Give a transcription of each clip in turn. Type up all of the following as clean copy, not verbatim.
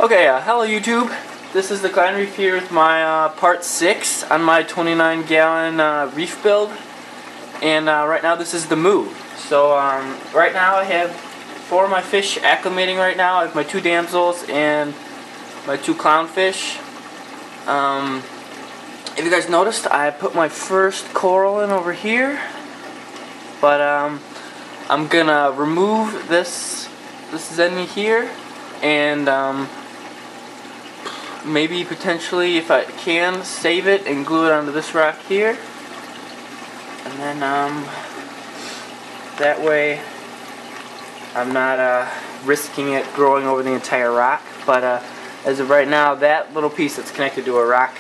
Okay, hello YouTube. This is the Klein Reef here with my part 6 on my 29-gallon reef build. And right now this is the move. So right now I have 4 of my fish acclimating right now. I have my 2 damsels and my 2 clownfish. If you guys noticed, I put my first coral in over here. But I'm gonna remove this zenny here and maybe potentially, if I can, save it and glue it onto this rock here. And then that way I'm not risking it growing over the entire rock. But as of right now, that little piece that's connected to a rock,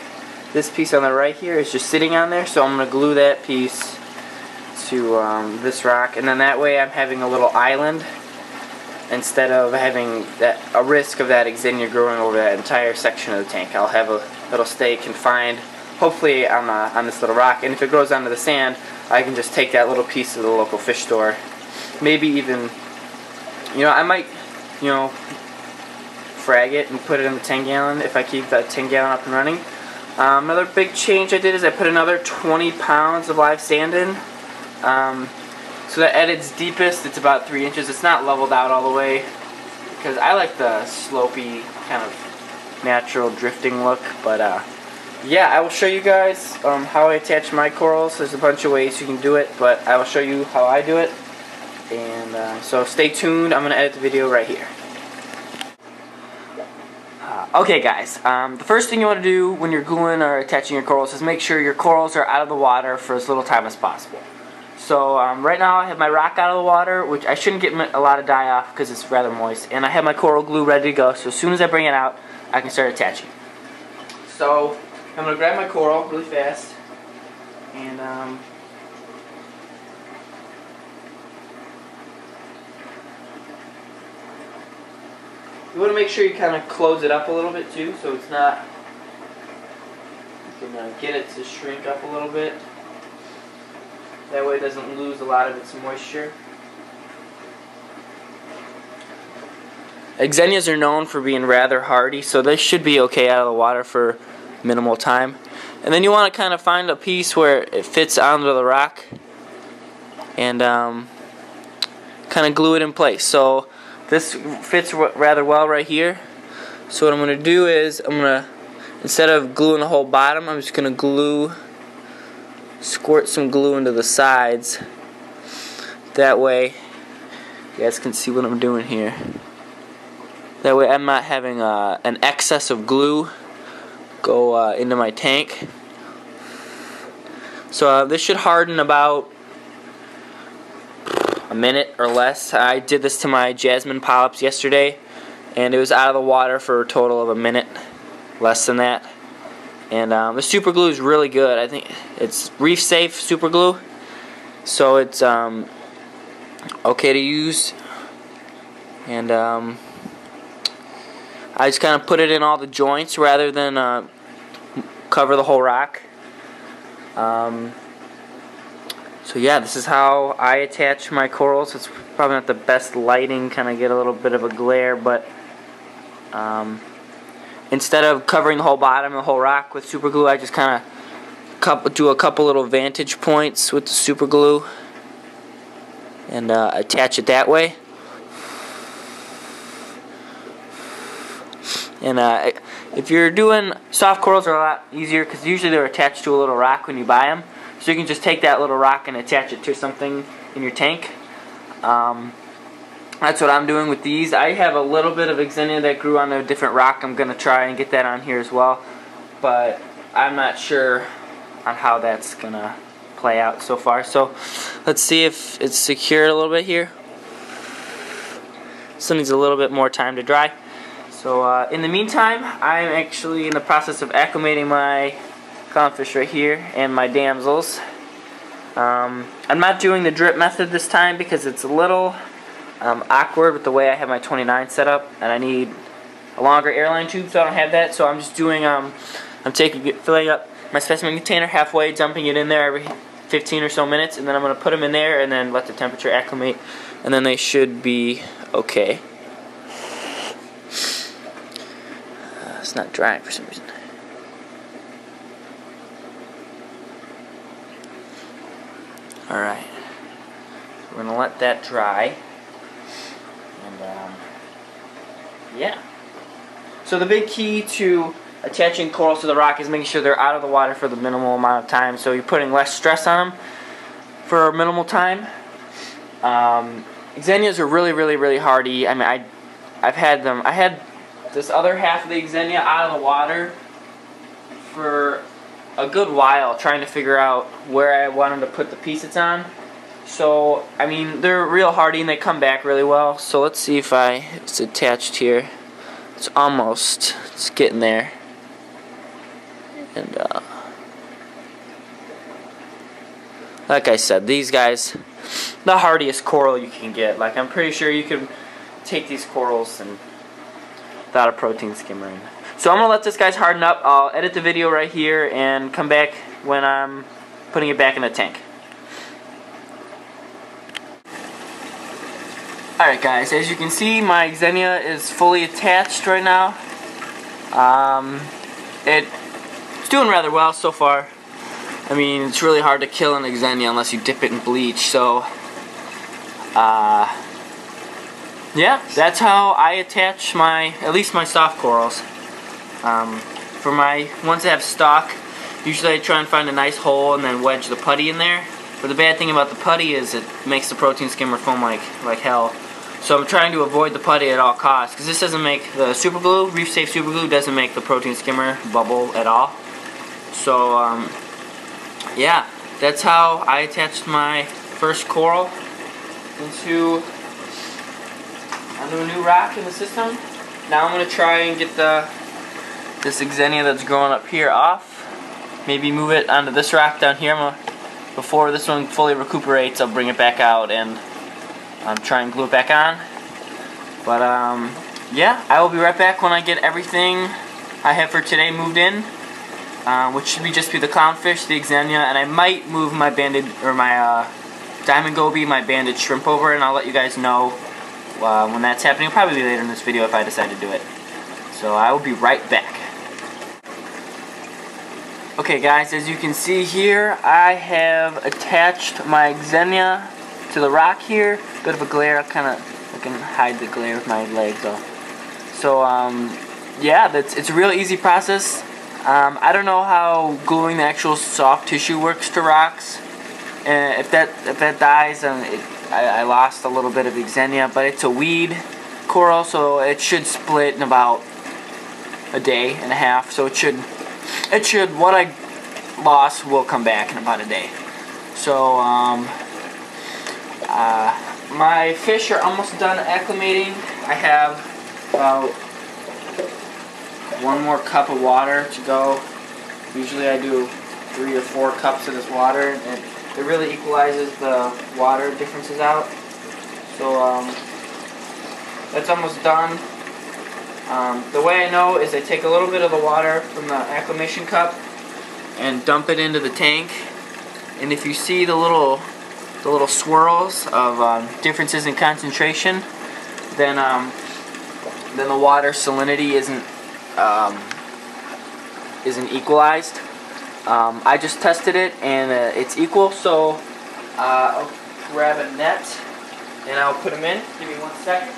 this piece on the right here is just sitting on there, so I'm going to glue that piece to this rock, and then that way I'm having a little island instead of having a risk of that Exenia growing over that entire section of the tank. I'll have it'll stay confined, hopefully on this little rock, and if it grows onto the sand, I can just take that little piece to the local fish store. Maybe even, I might, frag it and put it in the 10-gallon if I keep that 10-gallon up and running. Another big change I did is I put another 20 pounds of live sand in. So that at its deepest, it's about 3 inches. It's not leveled out all the way because I like the slopey kind of natural drifting look. But yeah, I will show you guys how I attach my corals. There's a bunch of ways you can do it, but I will show you how I do it. And so stay tuned. I'm going to edit the video right here. Okay guys, the first thing you want to do when you're gluing or attaching your corals is make sure your corals are out of the water for as little time as possible. So right now I have my rock out of the water, which I shouldn't get a lot of dye off because it's rather moist, and I have my coral glue ready to go, so as soon as I bring it out I can start attaching. So I'm going to grab my coral really fast and you want to make sure you kind of close it up a little bit too, so it's not, you can get it to shrink up a little bit. That way it doesn't lose a lot of its moisture. Exenias are known for being rather hardy, so they should be okay out of the water for minimal time. And then you want to kind of find a piece where it fits onto the rock and kind of glue it in place. So this fits rather well right here. So what I'm going to do is instead of gluing the whole bottom, I'm just going to squirt some glue into the sides. That way you guys can see what I'm doing here. That way I'm not having an excess of glue go into my tank. So this should harden about a minute or less. I did this to my jasmine polyps yesterday and it was out of the water for a total of a minute, less than that. And the super glue is really good. I think it's reef safe super glue, so it's okay to use. And I just kind of put it in all the joints rather than cover the whole rock. So yeah, this is how I attach my corals. It's probably not the best lighting, kind of get a little bit of a glare, but instead of covering the whole bottom and the whole rock with super glue, I just kind of do a couple little vantage points with the super glue and attach it that way. And if you're doing soft corals, are a lot easier because usually they're attached to a little rock when you buy them. So you can just take that little rock and attach it to something in your tank. That's what I'm doing with these. I have a little bit of Exenia that grew on a different rock. I'm going to try and get that on here as well. But I'm not sure on how that's going to play out so far. So let's see if it's secured a little bit here. Still needs a little bit more time to dry. So in the meantime, I'm actually in the process of acclimating my clownfish right here and my damsels. I'm not doing the drip method this time because it's a little awkward with the way I have my 29 set up, and I need a longer airline tube, so I don't have that. So I'm just doing I'm filling up my specimen container halfway, dumping it in there every 15 or so minutes, and then I'm going to put them in there and then let the temperature acclimate, and then they should be okay. It's not drying for some reason. Alright. We're going to let that dry. And, yeah. So the big key to attaching corals to the rock is making sure they're out of the water for the minimal amount of time. So you're putting less stress on them for minimal time. Xenias are really hardy. I mean, I've had them. I had this other half of the Xenia out of the water for a good while, trying to figure out where I wanted to put the piece it's on. So, I mean, they're real hardy and they come back really well. So let's see if it's attached here. It's getting there. And, like I said, these guys, the hardiest coral you can get. Like, I'm pretty sure you could take these corals and without a protein skimmer in. So I'm going to let this guy harden up. I'll edit the video right here and come back when I'm putting it back in the tank. Alright guys, as you can see, my Xenia is fully attached right now. It's doing rather well so far. I mean, it's really hard to kill an Xenia unless you dip it in bleach, so yeah, that's how I attach at least my soft corals. For my ones that have stock, usually I try and find a nice hole and then wedge the putty in there. But the bad thing about the putty is it makes the protein skimmer foam like hell. So I'm trying to avoid the putty at all costs, because this doesn't make the super glue, Reef Safe super glue doesn't make the protein skimmer bubble at all. So yeah, that's how I attached my first coral onto a new rock in the system. Now I'm going to try and get this Xenia that's growing up here off. Maybe move it onto this rock down here. Before this one fully recuperates, I'll bring it back out and try and glue it back on. But yeah, I will be right back when I get everything I have for today moved in, which should just be the clownfish, the Xenia, and I might move my banded or my diamond goby, my banded shrimp over, and I'll let you guys know when that's happening. It'll probably be later in this video if I decide to do it. So I will be right back. Okay guys, as you can see here, I have attached my Xenia to the rock here. Bit of a glare, I can hide the glare with my legs off. So yeah, it's a real easy process. I don't know how gluing the actual soft tissue works to rocks. If that dies, I lost a little bit of Xenia, but it's a weed coral, so it should split in about a day and a half. So it should what I lost will come back in about a day. So my fish are almost done acclimating. I have about 1 more cup of water to go. Usually I do 3 or 4 cups of this water, and it really equalizes the water differences out. So that's almost done. The way I know is I take a little bit of the water from the acclimation cup and dump it into the tank. And if you see the little swirls of differences in concentration, then the water salinity isn't equalized. I just tested it and it's equal, so I'll grab a net and I'll put them in. Give me 1 second.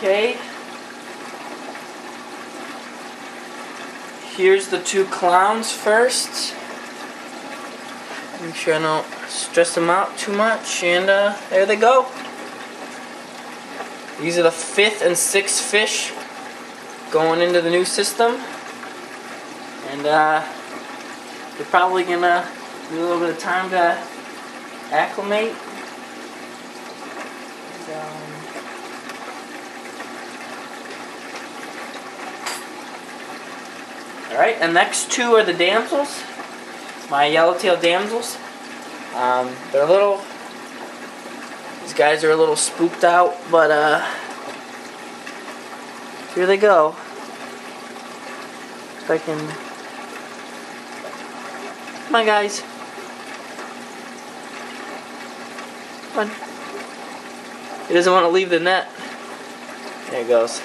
Okay. Here's the 2 clowns first. Make sure I don't stress them out too much, and there they go. These are the 5th and 6th fish going into the new system, and they're probably gonna need a little bit of time to acclimate. Alright, and next 2 are the damsels, my yellowtail damsels. They're these guys are a little spooked out, but here they go. if I can. Come on, guys. Come on. He doesn't want to leave the net. There he goes.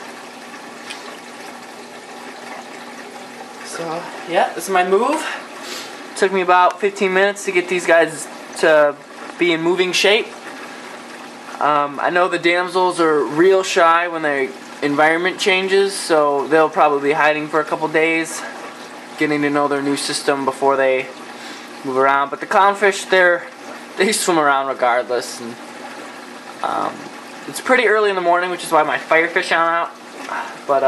So, yeah, this is my move. Took me about 15 minutes to get these guys to be in moving shape. I know the damsels are real shy when their environment changes, so they'll probably be hiding for a couple days, getting to know their new system before they move around. But the clownfish, they swim around regardless. And, it's pretty early in the morning, which is why my firefish aren't out. But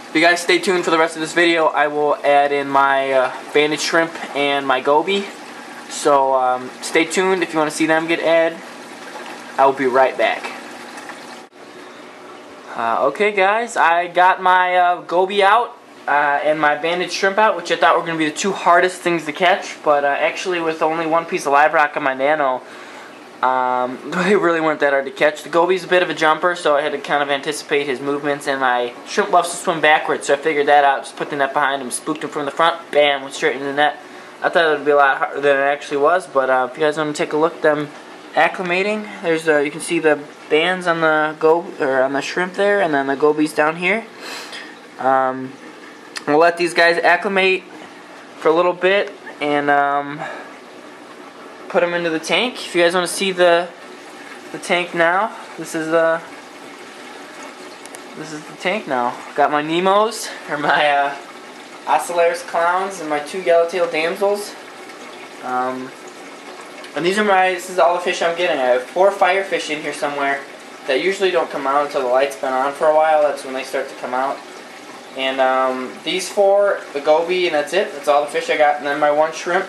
if you guys stay tuned for the rest of this video, I will add in my banded shrimp and my goby. So stay tuned if you want to see them get added. I will be right back. Okay guys, I got my goby out and my banded shrimp out, which I thought were going to be the two hardest things to catch, but actually with only one piece of live rock on my nano, they really weren't that hard to catch. The goby's a bit of a jumper, so I had to kind of anticipate his movements, and my shrimp loves to swim backwards, so I figured that out. Just put the net behind him, spooked him from the front, bam, went straight into the net. I thought it would be a lot harder than it actually was, but if you guys want to take a look, them acclimating, there's you can see the bands on the shrimp there, and then the gobies down here. We'll let these guys acclimate for a little bit and put them into the tank. If you guys want to see the tank now, this is the tank now. Got my Nemos, or my Ocellaris clowns, and my two yellowtail damsels. And this is all the fish I'm getting. I have 4 firefish in here somewhere that usually don't come out until the light's been on for a while. That's when they start to come out. And these 4, the goby, and that's it. That's all the fish I got. And then my 1 shrimp.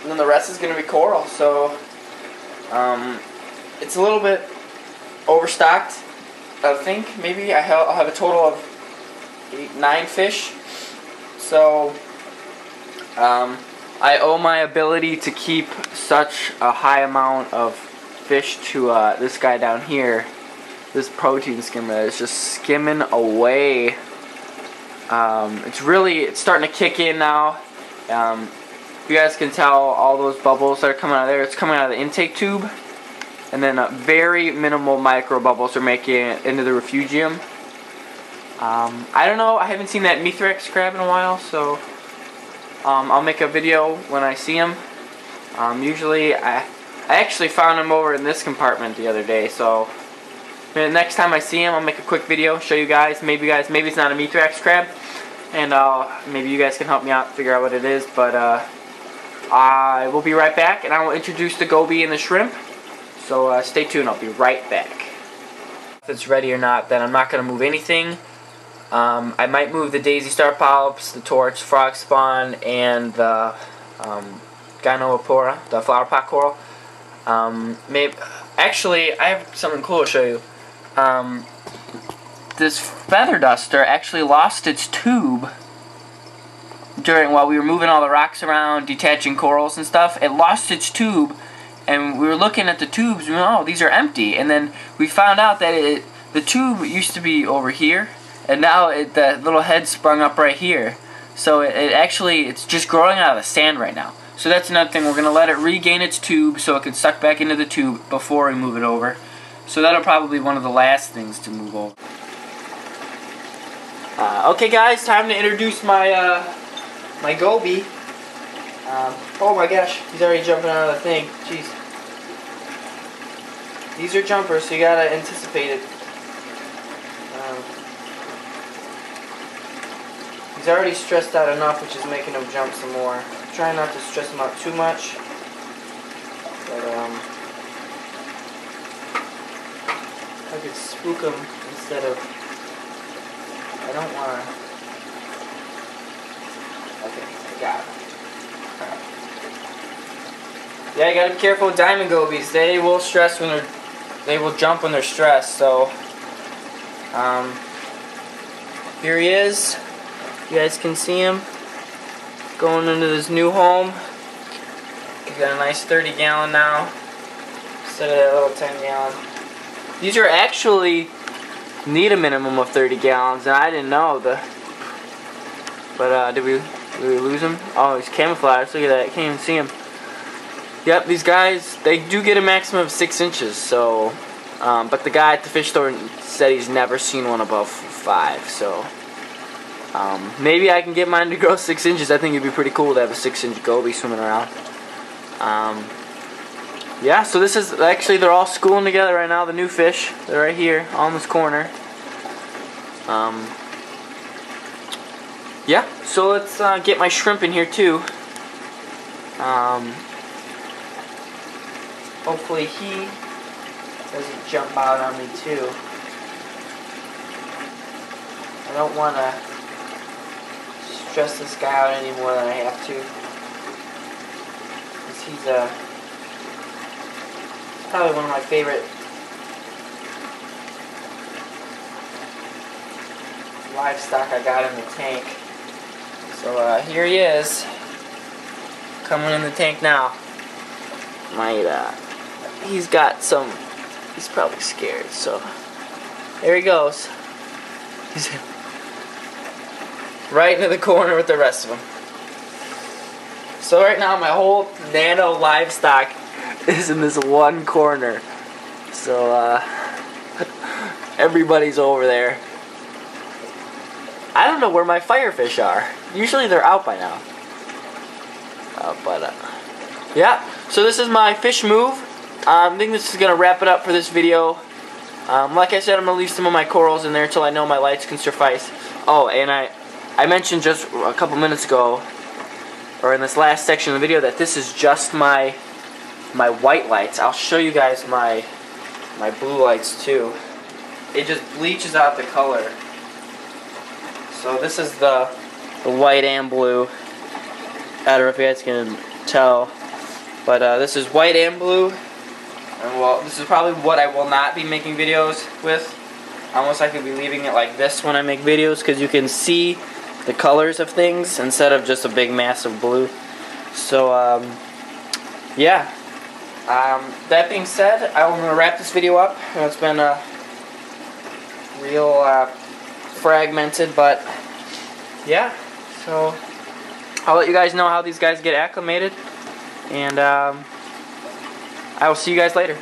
And then the rest is going to be coral. So it's a little bit overstocked, I think. Maybe I'll have a total of 9 fish. So I owe my ability to keep such a high amount of fish to this guy down here, this protein skimmer that is just skimming away. It's starting to kick in now. You guys can tell all those bubbles that are coming out of there. It's coming out of the intake tube, and then very minimal micro bubbles are making it into the refugium. I don't know. I haven't seen that Mithrax crab in a while, so I'll make a video when I see him. Usually, I actually found him over in this compartment the other day, so next time I see him, I'll make a quick video, show you guys. Maybe it's not a Mithrax crab, and maybe you guys can help me out, figure out what it is. But I will be right back, and I will introduce the goby and the shrimp. So stay tuned. I'll be right back. If it's ready or not, then I'm not going to move anything. I might move the daisy star polyps, the torch frog spawn, and the Gynoepora, the flower pot coral. Actually, I have something cool to show you. This feather duster actually lost its tube while we were moving all the rocks around, detaching corals and stuff. It lost its tube, and we were looking at the tubes, and oh, these are empty. And then we found out that the tube used to be over here, and now the little head sprung up right here. So it's just growing out of the sand right now. So that's another thing. We're going to let it regain its tube so it can suck back into the tube before we move it over. So that'll probably be one of the last things to move over. Okay guys, time to introduce my my goby. Oh my gosh, he's already jumping out of the thing. Jeez. These are jumpers, so you gotta anticipate it. He's already stressed out enough, which is making him jump some more. I'm trying not to stress him out too much. But I could spook him instead of. I don't want to. Okay, I got it. Yeah, you gotta be careful with diamond gobies. They will stress when they will jump when they're stressed. So, here he is. You guys can see him going into this new home. He's got a nice 30-gallon now instead of that little 10-gallon. These are actually need a minimum of 30 gallons, and I didn't know the. But did we lose him? Oh, he's camouflaged. Look at that. I can't even see him. Yep, these guys, they do get a maximum of 6 inches. So, but the guy at the fish store said he's never seen one above 5. So, maybe I can get mine to grow 6 inches. I think it'd be pretty cool to have a 6-inch goby swimming around. Yeah, so this is actually, they're all schooling together right now. The new fish, they're right here on this corner. Yeah, so let's get my shrimp in here too. Hopefully he doesn't jump out on me too. I don't want to stress this guy out any more than I have to. Because he's probably one of my favorite livestock I got in the tank. So here he is, coming in the tank now. He's got some, he's probably scared, so there he goes. He's right into the corner with the rest of them. So right now my whole nano livestock is in this one corner. So everybody's over there. I don't know where my firefish are. Usually they're out by now. Yeah, so this is my fish move. I think this is going to wrap it up for this video. Like I said, I'm going to leave some of my corals in there until I know my lights can suffice. Oh, and I mentioned just a couple minutes ago, or in this last section of the video, that this is just my white lights. I'll show you guys my blue lights too. It just bleaches out the color. So this is the white and blue. I don't know if you guys can tell, but this is white and blue. And well, this is probably what I will not be making videos with. Almost I could be leaving it like this when I make videos, because you can see the colors of things instead of just a big mass of blue. So yeah. That being said, I'm going to wrap this video up. It's been real fragmented, but yeah. So I'll let you guys know how these guys get acclimated, and I will see you guys later.